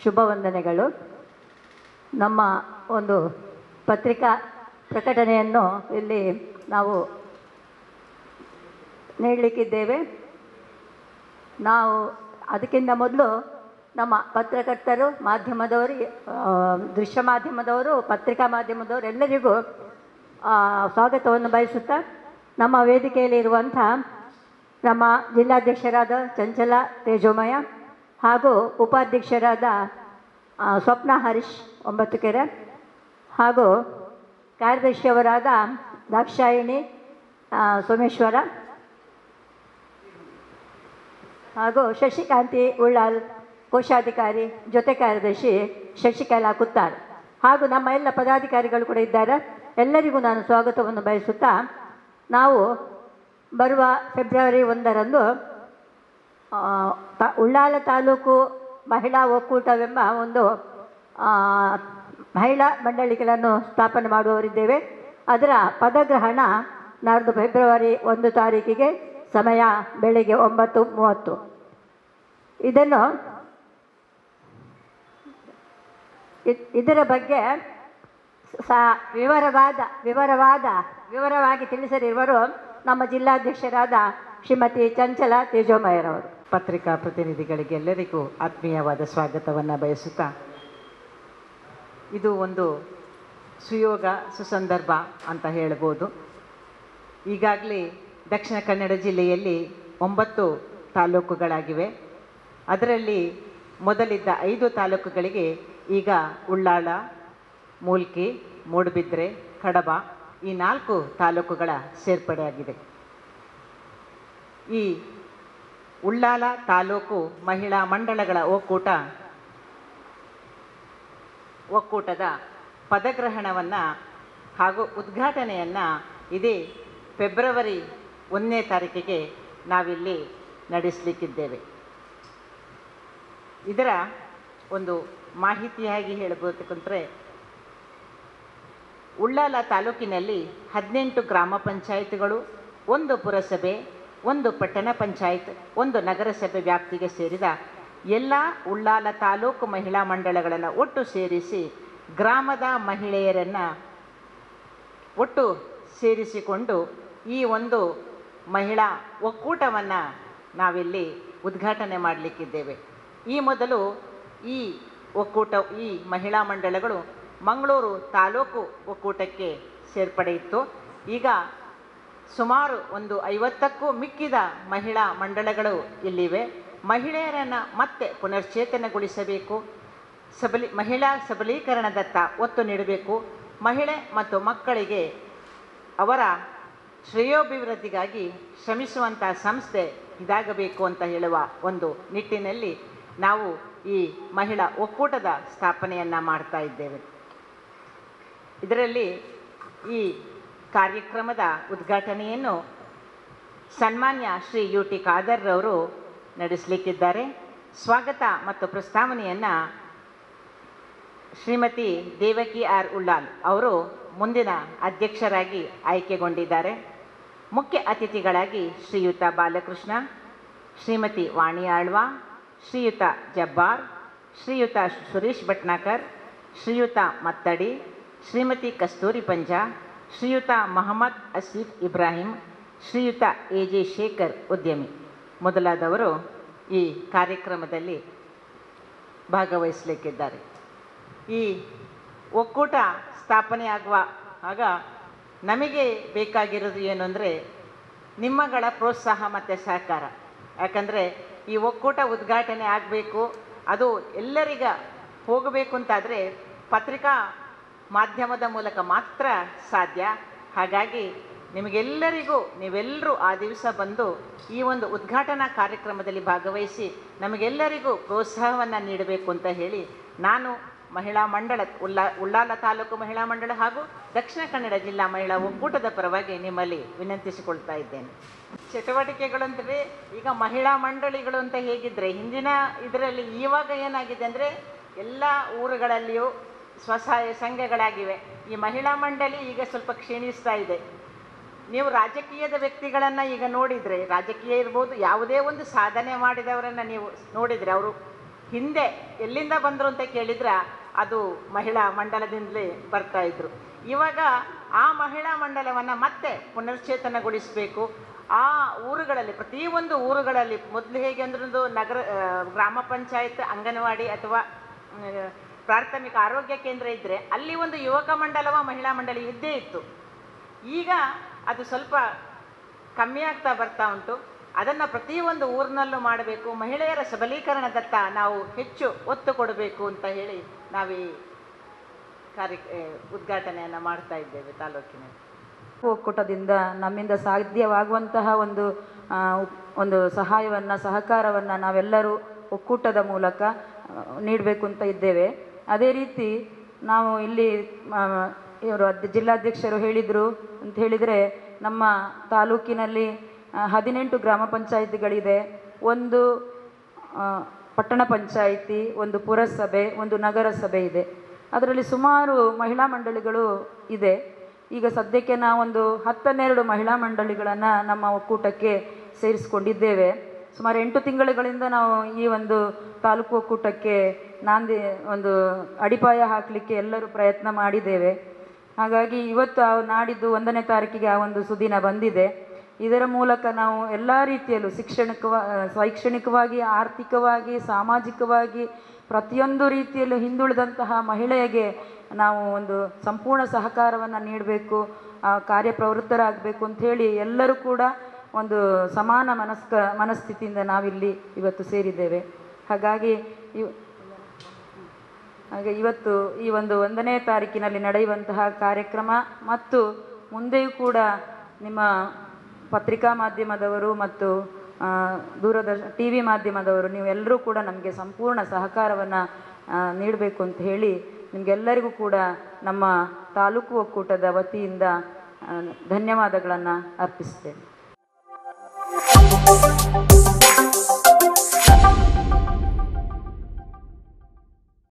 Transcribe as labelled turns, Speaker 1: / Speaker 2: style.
Speaker 1: ಶುಭ ವಂದನೆಗಳು. ನಮ್ಮ ಒಂದು ಪತ್ರಿಕಾ ಪ್ರಕಟಣೆಯನ್ನು ಇಲ್ಲಿ ನಾವು ನೀಡಲಿಕ್ಕಿದ್ದೇವೆ. ನಾವು ಅದಕ್ಕಿಂತ ಮೊದಲು ನಮ್ಮ ಪತ್ರಕರ್ತರು, ಮಾಧ್ಯಮದವರು, ದೃಶ್ಯ ಮಾಧ್ಯಮದವರು, ಪತ್ರಿಕಾ ಮಾಧ್ಯಮದವರು ಎಲ್ಲರಿಗೂ ಸ್ವಾಗತವನ್ನು ಬಯಸುತ್ತಾ, ನಮ್ಮ ವೇದಿಕೆಯಲ್ಲಿ ಇರುವಂಥ ನಮ್ಮ ಜಿಲ್ಲಾಧ್ಯಕ್ಷರಾದ ಚಂಚಲ ತೇಜೋಮಯ ಹಾಗೂ ಉಪಾಧ್ಯಕ್ಷರಾದ ಸ್ವಪ್ನ ಹರೀಶ್ ಒಂಬತ್ತುಕೆರೆ ಹಾಗೂ ಕಾರ್ಯದರ್ಶಿಯವರಾದ ದಾಕ್ಷಾಯಿಣಿ ಸೋಮೇಶ್ವರ ಹಾಗೂ ಶಶಿಕಾಂತಿ ಉಳ್ಳಾಲ್ ಕೋಶಾಧಿಕಾರಿ, ಜೊತೆ ಕಾರ್ಯದರ್ಶಿ ಶಶಿಕಲಾ ಕುತ್ತಾರ್ ಹಾಗೂ ನಮ್ಮ ಎಲ್ಲ ಪದಾಧಿಕಾರಿಗಳು ಕೂಡ ಇದ್ದಾರೆ. ಎಲ್ಲರಿಗೂ ನಾನು ಸ್ವಾಗತವನ್ನು ಬಯಸುತ್ತಾ, ನಾವು ಬರುವ ಫೆಬ್ರವರಿ 1ರಂದು ಉಳ್ಳಾಲ ತಾಲೂಕು ಮಹಿಳಾ ಒಕ್ಕೂಟವೆಂಬ ಒಂದು ಮಹಿಳಾ ಮಂಡಳಿಗಳನ್ನು ಸ್ಥಾಪನೆ ಮಾಡುವವರಿದ್ದೇವೆ. ಅದರ ಪದಗ್ರಹಣ ನಾಡ್ದು ಫೆಬ್ರವರಿ 1 ತಾರೀಕಿಗೆ, ಸಮಯ ಬೆಳಗ್ಗೆ 9:30. ಇದರ ಬಗ್ಗೆ ವಿವರವಾಗಿ ತಿಳಿಸಲಿರುವರು ನಮ್ಮ ಜಿಲ್ಲಾಧ್ಯಕ್ಷರಾದ ಶ್ರೀಮತಿ ಚಂಚಲ ತೇಜೋಮಯರವರು.
Speaker 2: ಪತ್ರಿಕಾ ಪ್ರತಿನಿಧಿಗಳಿಗೆಲ್ಲರಿಗೂ ಆತ್ಮೀಯವಾದ ಸ್ವಾಗತವನ್ನು ಬಯಸುತ್ತಾ, ಇದು ಒಂದು ಸುಯೋಗ ಸುಸಂದರ್ಭ ಅಂತ ಹೇಳ್ಬೋದು. ಈಗಾಗಲೇ ದಕ್ಷಿಣ ಕನ್ನಡ ಜಿಲ್ಲೆಯಲ್ಲಿ 9 ತಾಲೂಕುಗಳಾಗಿವೆ. ಅದರಲ್ಲಿ ಮೊದಲಿದ್ದ 5 ತಾಲೂಕುಗಳಿಗೆ ಈಗ ಉಳ್ಳಾಳ, ಮೂಲ್ಕಿ, ಮೂಡುಬಿದ್ರೆ, ಕಡಬ ಈ 4 ತಾಲೂಕುಗಳ ಸೇರ್ಪಡೆಯಾಗಿದೆ. ಈ ಉಳ್ಳಾಲ ತಾಲೂಕು ಮಹಿಳಾ ಮಂಡಳಗಳ ಒಕ್ಕೂಟದ ಪದಗ್ರಹಣವನ್ನು ಹಾಗೂ ಉದ್ಘಾಟನೆಯನ್ನು ಇದೇ ಫೆಬ್ರವರಿ 1ನೇ ತಾರೀಕಿಗೆ ನಾವಿಲ್ಲಿ ನಡೆಸಲಿಕ್ಕಿದ್ದೇವೆ. ಇದರ ಒಂದು ಮಾಹಿತಿಯಾಗಿ ಹೇಳಬೇಕಂದ್ರೆ, ಉಳ್ಳಾಲ ತಾಲೂಕಿನಲ್ಲಿ 18 ಗ್ರಾಮ ಪಂಚಾಯತ್ಗಳು, 1 ಪುರಸಭೆ, 1 ಪಟ್ಟಣ ಪಂಚಾಯತ್, 1 ನಗರಸಭೆ ವ್ಯಾಪ್ತಿಗೆ ಸೇರಿದ ಎಲ್ಲ ಉಳ್ಳಾಲ ತಾಲೂಕು ಮಹಿಳಾ ಮಂಡಳಗಳನ್ನು ಒಟ್ಟು ಸೇರಿಸಿ ಗ್ರಾಮದ ಮಹಿಳೆಯರನ್ನು ಒಟ್ಟು ಸೇರಿಸಿಕೊಂಡು ಈ ಒಂದು ಮಹಿಳಾ ಒಕ್ಕೂಟವನ್ನು ನಾವಿಲ್ಲಿ ಉದ್ಘಾಟನೆ ಮಾಡಲಿಕ್ಕಿದ್ದೇವೆ. ಈ ಮೊದಲು ಈ ಮಹಿಳಾ ಮಂಡಳಗಳು ಮಂಗಳೂರು ತಾಲೂಕು ಒಕ್ಕೂಟಕ್ಕೆ ಸೇರ್ಪಡೆ ಇತ್ತು. ಈಗ ಸುಮಾರು ಒಂದು 50ಕ್ಕೂ ಮಿಕ್ಕಿದ ಮಹಿಳಾ ಮಂಡಳಗಳು ಇಲ್ಲಿವೆ. ಮಹಿಳೆಯರನ್ನು ಮತ್ತೆ ಪುನಶ್ಚೇತನಗೊಳಿಸಬೇಕು, ಮಹಿಳಾ ಸಬಲೀಕರಣದತ್ತ ಒತ್ತು ನೀಡಬೇಕು, ಮಹಿಳೆ ಮತ್ತು ಮಕ್ಕಳಿಗೆ ಅವರ ಶ್ರೇಯೋಭಿವೃದ್ಧಿಗಾಗಿ ಶ್ರಮಿಸುವಂಥ ಸಂಸ್ಥೆ ಇದಾಗಬೇಕು ಅಂತ ಹೇಳುವ ಒಂದು ನಿಟ್ಟಿನಲ್ಲಿ ನಾವು ಈ ಮಹಿಳಾ ಒಕ್ಕೂಟದ ಸ್ಥಾಪನೆಯನ್ನು ಮಾಡ್ತಾ ಇದ್ದೇವೆ. ಇದರಲ್ಲಿ ಈ ಕಾರ್ಯಕ್ರಮದ ಉದ್ಘಾಟನೆಯನ್ನು ಸನ್ಮಾನ್ಯ ಶ್ರೀ UT ಖಾದರ್ರವರು ನಡೆಸಲಿಕ್ಕಿದ್ದಾರೆ. ಸ್ವಾಗತ ಮತ್ತು ಪ್ರಸ್ತಾವನೆಯನ್ನು ಶ್ರೀಮತಿ ದೇವಕಿ R. ಉಳ್ಳಾಲ್ ಅವರು ಮುಂದಿನ ಅಧ್ಯಕ್ಷರಾಗಿ ಆಯ್ಕೆಗೊಂಡಿದ್ದಾರೆ. ಮುಖ್ಯ ಅತಿಥಿಗಳಾಗಿ ಶ್ರೀಯುತ ಬಾಲಕೃಷ್ಣ, ಶ್ರೀಮತಿ ವಾಣಿ ಆಳ್ವಾ, ಶ್ರೀಯುತ ಜಬ್ಬಾರ್, ಶ್ರೀಯುತ ಸುರೇಶ್ ಭಟ್ನಾಕರ್, ಶ್ರೀಯುತ ಮತ್ತಡಿ, ಶ್ರೀಮತಿ ಕಸ್ತೂರಿ ಪಂಜಾ, ಶ್ರೀಯುತ ಮೊಹಮ್ಮದ್ ಅಸೀಫ್ ಇಬ್ರಾಹಿಂ, ಶ್ರೀಯುತ AJ ಶೇಖರ್ ಉದ್ಯಮಿ ಮೊದಲಾದವರು ಈ ಕಾರ್ಯಕ್ರಮದಲ್ಲಿ ಭಾಗವಹಿಸಲಿಕ್ಕಿದ್ದಾರೆ. ಈ ಒಕ್ಕೂಟ ಸ್ಥಾಪನೆಯಾಗುವ ಆಗ ನಮಗೆ ಬೇಕಾಗಿರೋದು ಏನು ಅಂದರೆ ನಿಮ್ಮಗಳ ಪ್ರೋತ್ಸಾಹ ಮತ್ತು ಸಹಕಾರ. ಯಾಕಂದರೆ ಈ ಒಕ್ಕೂಟ ಉದ್ಘಾಟನೆ ಆಗಬೇಕು, ಅದು ಎಲ್ಲರಿಗ ಹೋಗಬೇಕು ಅಂತಾದರೆ ಪತ್ರಿಕಾ ಮಾಧ್ಯಮದ ಮೂಲಕ ಮಾತ್ರ ಸಾಧ್ಯ. ಹಾಗಾಗಿ ನಿಮಗೆಲ್ಲರಿಗೂ ನೀವೆಲ್ಲರೂ ಆ ದಿವಸ ಬಂದು ಈ ಒಂದು ಉದ್ಘಾಟನಾ ಕಾರ್ಯಕ್ರಮದಲ್ಲಿ ಭಾಗವಹಿಸಿ ನಮಗೆಲ್ಲರಿಗೂ ಪ್ರೋತ್ಸಾಹವನ್ನು ನೀಡಬೇಕು ಅಂತ ಹೇಳಿ ನಾನು ಮಹಿಳಾ ಮಂಡಳ ಉಳ್ಳಾಲ ತಾಲೂಕು ಮಹಿಳಾ ಮಂಡಳ ಹಾಗೂ ದಕ್ಷಿಣ ಕನ್ನಡ ಜಿಲ್ಲಾ ಮಹಿಳಾ ಒಕ್ಕೂಟದ ಪರವಾಗಿ ನಿಮ್ಮಲ್ಲಿ ವಿನಂತಿಸಿಕೊಳ್ತಾ ಇದ್ದೇನೆ. ಚಟುವಟಿಕೆಗಳು ಅಂದರೆ ಈಗ ಮಹಿಳಾ ಮಂಡಳಿಗಳು ಅಂತ ಹೇಗಿದ್ದರೆ ಹಿಂದಿನ ಇದರಲ್ಲಿ ಇವಾಗ ಏನಾಗಿದೆ ಅಂದರೆ ಎಲ್ಲ ಊರುಗಳಲ್ಲಿಯೂ ಸ್ವಸಹಾಯ ಸಂಘಗಳಾಗಿವೆ. ಈ ಮಹಿಳಾ ಮಂಡಳಿ ಈಗ ಸ್ವಲ್ಪ ಕ್ಷೀಣಿಸ್ತಾ ಇದೆ. ನೀವು ರಾಜಕೀಯದ ವ್ಯಕ್ತಿಗಳನ್ನು ಈಗ ನೋಡಿದರೆ, ರಾಜಕೀಯ ಇರ್ಬೋದು, ಯಾವುದೇ ಒಂದು ಸಾಧನೆ ಮಾಡಿದವರನ್ನು ನೀವು ನೋಡಿದರೆ, ಅವರು ಹಿಂದೆ ಎಲ್ಲಿಂದ ಬಂದರು ಅಂತ ಕೇಳಿದ್ರೆ ಅದು ಮಹಿಳಾ ಮಂಡಲದಿಂದಲೇ ಬರ್ತಾ ಇದ್ರು. ಇವಾಗ ಆ ಮಹಿಳಾ ಮಂಡಲವನ್ನು ಮತ್ತೆ ಪುನಶ್ಚೇತನಗೊಳಿಸಬೇಕು. ಆ ಊರುಗಳಲ್ಲಿ, ಪ್ರತಿಯೊಂದು ಊರುಗಳಲ್ಲಿ ಮೊದಲು ಹೇಗೆ ಅಂದ್ರೊಂದು ನಗರ ಗ್ರಾಮ ಪಂಚಾಯತ್, ಅಂಗನವಾಡಿ ಅಥವಾ ಪ್ರಾಥಮಿಕ ಆರೋಗ್ಯ ಕೇಂದ್ರ ಇದ್ದರೆ ಅಲ್ಲಿ ಒಂದು ಯುವಕ ಮಂಡಲವ ಮಹಿಳಾ ಮಂಡಳಿ ಇದ್ದೇ ಇತ್ತು. ಈಗ ಅದು ಸ್ವಲ್ಪ ಕಮ್ಮಿ ಆಗ್ತಾ ಬರ್ತಾ ಉಂಟು. ಅದನ್ನು ಪ್ರತಿಯೊಂದು ಊರಿನಲ್ಲೂ ಮಾಡಬೇಕು. ಮಹಿಳೆಯರ ಸಬಲೀಕರಣದತ್ತ ನಾವು ಹೆಚ್ಚು ಒತ್ತು ಕೊಡಬೇಕು ಅಂತ ಹೇಳಿ ನಾವು ಈ ಉದ್ಘಾಟನೆಯನ್ನು ಮಾಡ್ತಾ ಇದ್ದೇವೆ ತಾಲೂಕಿನಲ್ಲಿ.
Speaker 3: ಒಕ್ಕೂಟದಿಂದ ನಮ್ಮಿಂದ ಸಾಧ್ಯವಾಗುವಂತಹ ಒಂದು ಸಹಾಯವನ್ನು, ಸಹಕಾರವನ್ನು ನಾವೆಲ್ಲರೂ ಒಕ್ಕೂಟದ ಮೂಲಕ ನೀಡಬೇಕು ಅಂತ ಇದ್ದೇವೆ. ಅದೇ ರೀತಿ ನಾವು ಇಲ್ಲಿ ಇವರು ಜಿಲ್ಲಾಧ್ಯಕ್ಷರು ಹೇಳಿದರು ಅಂತ ಹೇಳಿದರೆ, ನಮ್ಮ ತಾಲೂಕಿನಲ್ಲಿ 18 ಗ್ರಾಮ ಪಂಚಾಯಿತಿಗಳಿದೆ, ಒಂದು ಪಟ್ಟಣ ಪಂಚಾಯಿತಿ, ಒಂದು ಪುರಸಭೆ, ಒಂದು ನಗರಸಭೆ ಇದೆ. ಅದರಲ್ಲಿ ಸುಮಾರು ಮಹಿಳಾ ಮಂಡಳಿಗಳು ಇದೆ. ಈಗ ಸದ್ಯಕ್ಕೆ ನಾವೊಂದು 12 ಮಹಿಳಾ ಮಂಡಳಿಗಳನ್ನು ನಮ್ಮ ಒಕ್ಕೂಟಕ್ಕೆ ಸೇರಿಸಿಕೊಂಡಿದ್ದೇವೆ. ಸುಮಾರು 8 ತಿಂಗಳುಗಳಿಂದ ನಾವು ಈ ಒಂದು ತಾಲೂಕು ಒಕ್ಕೂಟಕ್ಕೆ ಒಂದು ಅಡಿಪಾಯ ಹಾಕಲಿಕ್ಕೆ ಎಲ್ಲರೂ ಪ್ರಯತ್ನ ಮಾಡಿದ್ದೇವೆ. ಹಾಗಾಗಿ ಇವತ್ತು ನಾಡಿದ್ದು 1ನೇ ತಾರೀಕಿಗೆ ಆ ಒಂದು ಸುದಿನ ಬಂದಿದೆ. ಇದರ ಮೂಲಕ ನಾವು ಎಲ್ಲ ರೀತಿಯಲ್ಲೂ ಶೈಕ್ಷಣಿಕವಾಗಿ, ಆರ್ಥಿಕವಾಗಿ, ಸಾಮಾಜಿಕವಾಗಿ ಪ್ರತಿಯೊಂದು ರೀತಿಯಲ್ಲೂ ಹಿಂದುಳಿದಂತಹ ಮಹಿಳೆಯರಿಗೆ ನಾವು ಒಂದು ಸಂಪೂರ್ಣ ಸಹಕಾರವನ್ನು ನೀಡಬೇಕು, ಕಾರ್ಯಪ್ರವೃತ್ತರಾಗಬೇಕು ಅಂಥೇಳಿ ಎಲ್ಲರೂ ಕೂಡ ಒಂದು ಸಮಾನ ಮನಸ್ಥಿತಿಯಿಂದ ನಾವಿಲ್ಲಿ ಇವತ್ತು ಸೇರಿದ್ದೇವೆ. ಹಾಗಾಗಿ ಇವತ್ತು ಈ ಒಂದು 1ನೇ ತಾರೀಕಿನಲ್ಲಿ ನಡೆಯುವಂತಹ ಕಾರ್ಯಕ್ರಮ ಮತ್ತು ಮುಂದೆಯೂ ಕೂಡ ನಿಮ್ಮ ಪತ್ರಿಕಾ ಮಾಧ್ಯಮದವರು ಮತ್ತು TV ಮಾಧ್ಯಮದವರು ನೀವೆಲ್ಲರೂ ಕೂಡ ನಮಗೆ ಸಂಪೂರ್ಣ ಸಹಕಾರವನ್ನು ನೀಡಬೇಕು ಅಂತ ಹೇಳಿ ನಿಮಗೆಲ್ಲರಿಗೂ ಕೂಡ ನಮ್ಮ ತಾಲೂಕು ಒಕ್ಕೂಟದ ವತಿಯಿಂದ ಧನ್ಯವಾದಗಳನ್ನು ಅರ್ಪಿಸ್ತೇನೆ.